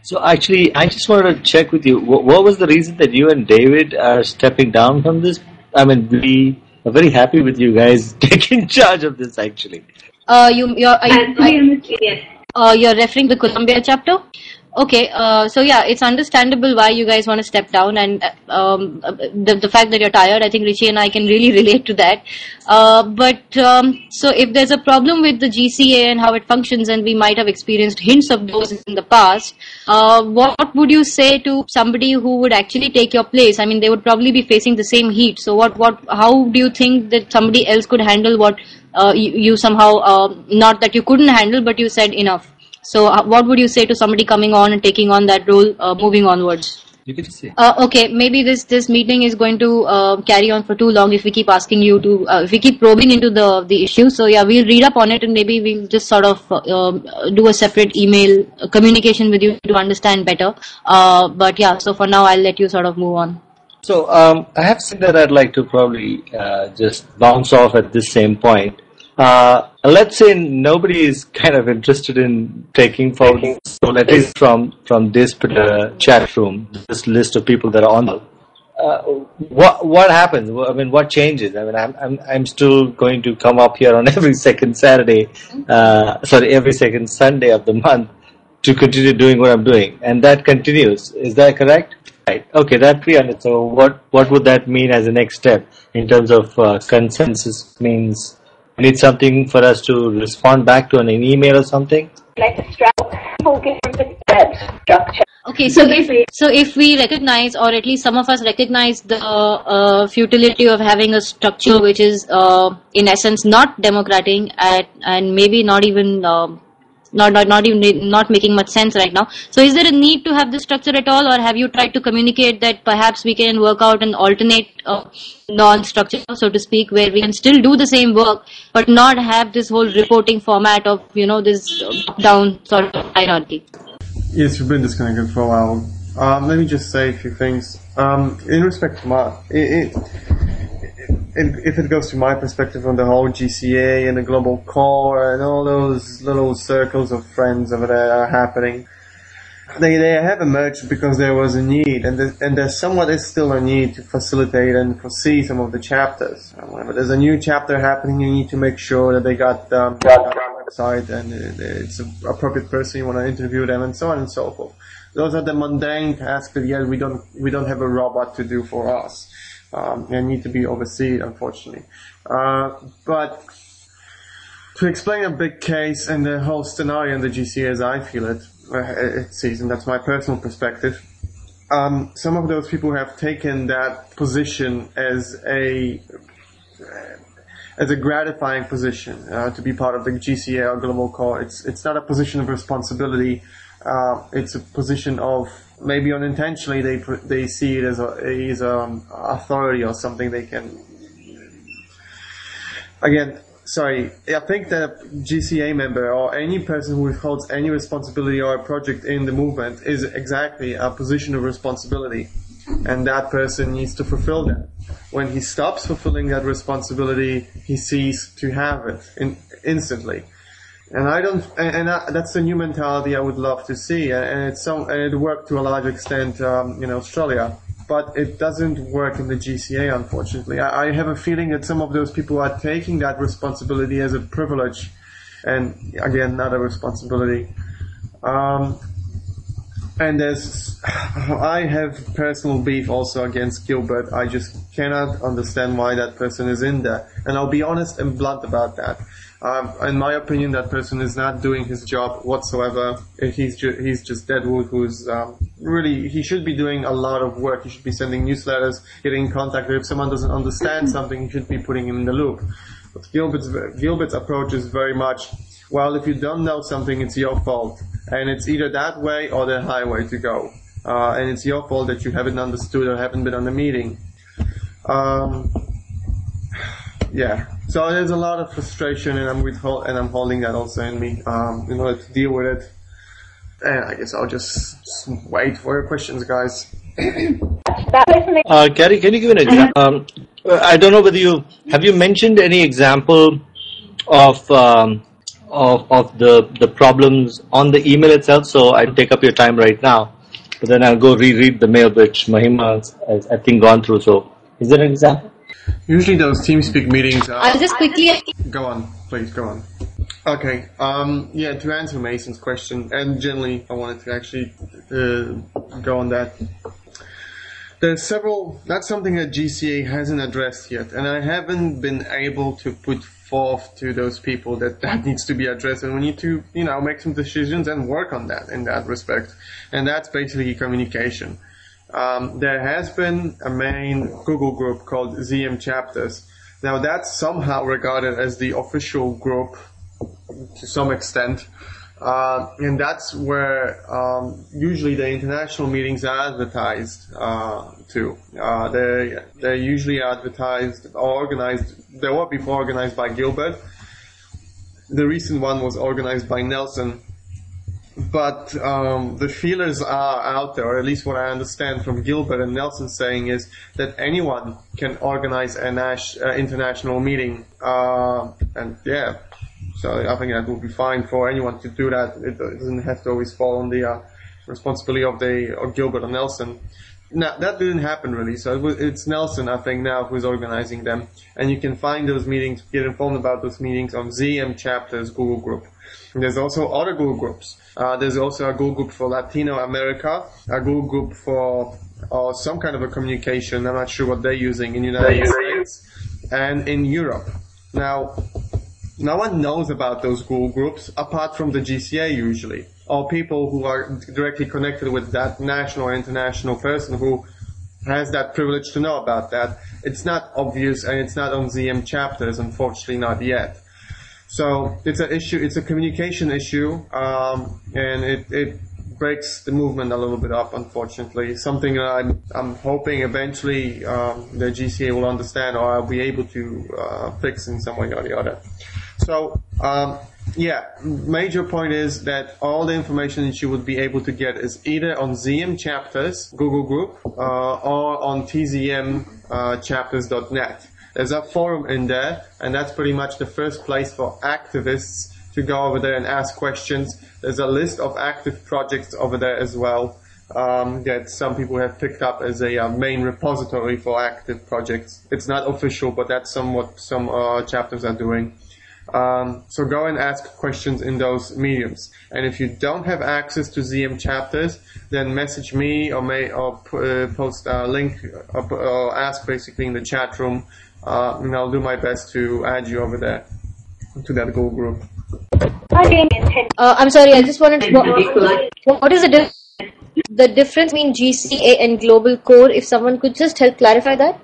So actually, I just wanted to check with you. What was the reason that you and David are stepping down from this? I mean, we are very happy with you guys taking charge of this. Actually, You're referring to the Colombia chapter? Okay, so yeah, it's understandable why you guys want to step down, and the fact that you're tired, I think Rishi and I can really relate to that. So if there's a problem with the GCA and how it functions, and we might have experienced hints of those in the past, what would you say to somebody who would actually take your place? I mean, they would probably be facing the same heat. So how do you think that somebody else could handle what you somehow, not that you couldn't handle, but you said enough? So what would you say to somebody coming on and taking on that role, moving onwards? you can see. Okay, maybe this meeting is going to carry on for too long if we keep asking you to, if we keep probing into the issue. So yeah, we'll read up on it, and maybe we'll just sort of do a separate email communication with you to understand better. But yeah, so for now, I'll let you sort of move on. So I have something that I'd like to probably just bounce off at this same point. Let's say nobody is kind of interested in taking forward, so at least from this particular chat room, this list of people that are on. What happens? I mean, what changes? I mean, I'm still going to come up here on every second Saturday, every second Sunday of the month to continue doing what I'm doing, and that continues. Is that correct? Right. Okay, that's clear. So what would that mean as a next step in terms of consensus? Means we need something for us to respond back to an email or something? Okay, so if we recognize, or at least some of us recognize, the futility of having a structure which is in essence not democratic and maybe not even not making much sense right now. So is there a need to have this structure at all, or have you tried to communicate that perhaps we can work out an alternate non-structure, so to speak, where we can still do the same work but not have this whole reporting format of, this top-down sort of hierarchy? Yes, we've been disconnected for a while. Let me just say a few things. In respect to if it goes to my perspective on the whole GCA and the global core and all those little circles of friends over there are happening, they have emerged because there was a need, and there somewhat is still a need to facilitate and foresee some of the chapters. Whenever there's a new chapter happening, you need to make sure that they got the website and it's an appropriate person, you want to interview them, and so on and so forth. Those are the mundane tasks that yet we don't have a robot to do for us. They need to be overseen, unfortunately. But to explain a big case and the whole scenario in the GCA as I feel it sees, and that's my personal perspective, some of those people have taken that position as a gratifying position to be part of the GCA or global core. It's not a position of responsibility. It's a position of, maybe unintentionally, they see it as authority or something they can. Again, sorry, I think that a GCA member or any person who holds any responsibility or a project in the movement is exactly a position of responsibility, and that person needs to fulfill that. When he stops fulfilling that responsibility, he ceases to have it instantly. And that's the new mentality I would love to see, and it worked to a large extent in Australia, but it doesn't work in the GCA, unfortunately. I have a feeling that some of those people are taking that responsibility as a privilege, and again, not a responsibility. And I have personal beef also against Gilbert. I just cannot understand why that person is in there, and I'll be honest and blunt about that. In my opinion, that person is not doing his job whatsoever. He's just deadwood who's really, he should be doing a lot of work. He should be sending newsletters, getting in contact. If someone doesn't understand something, he should be putting him in the loop. But Gilbert's approach is very much, well, if you don't know something, it's your fault. And it's either that way or the highway to go. And it's your fault that you haven't understood or haven't been on the meeting. Yeah. So there's a lot of frustration, and I'm holding that also in me, in order to deal with it. And I guess I'll just wait for your questions, guys. Gary, can you give an example? I don't know whether have you mentioned any example of of the problems on the email itself, so I'll take up your time right now. But then I'll go reread the mail which Mahima has, I think, gone through. So, is there an example? Usually those TeamSpeak meetings are... I'll just quickly... Go on, please, go on. Okay, yeah, to answer Mason's question, and generally I wanted to actually go on that. There's several... That's something that GCA hasn't addressed yet, and I haven't been able to put forth to those people that needs to be addressed, and we need to, make some decisions and work on that in that respect. And that's basically communication. There has been a main Google group called ZM Chapters. Now that's somehow regarded as the official group to some extent. And that's where usually the international meetings are advertised too. They're usually advertised or organized. They were before organized by Gilbert. The recent one was organized by Nelson. But the feelers are out there, or at least what I understand from Gilbert and Nelson saying is that anyone can organize an international meeting. And yeah. So I think that would be fine for anyone to do that. It doesn't have to always fall on the responsibility of Gilbert or Nelson. Now, that didn't happen really. So it's Nelson, I think, now who's organizing them. And you can find those meetings, get informed about those meetings on ZM Chapters Google group. And there's also other Google groups. There's also a Google group for Latino America, a Google group for some kind of a communication. I'm not sure what they're using in the United States and in Europe. Now, no one knows about those Google groups apart from the GCA usually, or people who are directly connected with that national or international person who has that privilege to know about that. It's not obvious and it's not on ZM Chapters, unfortunately not yet. So it's an issue, it's a communication issue, and it breaks the movement a little bit up, unfortunately. Something that I'm hoping eventually the GCA will understand, or I'll be able to fix in some way or the other. So, yeah, major point is that all the information that you would be able to get is either on ZM Chapters Google group or on tzmchapters.net. There's a forum in there, and that's pretty much the first place for activists to go over there and ask questions. There's a list of active projects over there as well that some people have picked up as a main repository for active projects. It's not official, but that's somewhat some chapters are doing. So go and ask questions in those mediums. And if you don't have access to ZM Chapters, then message me or post a link or ask basically in the chat room, and I'll do my best to add you over there to that Google group. I'm sorry, I just wanted to what is the difference between GCA and Global Core? If someone could just help clarify that.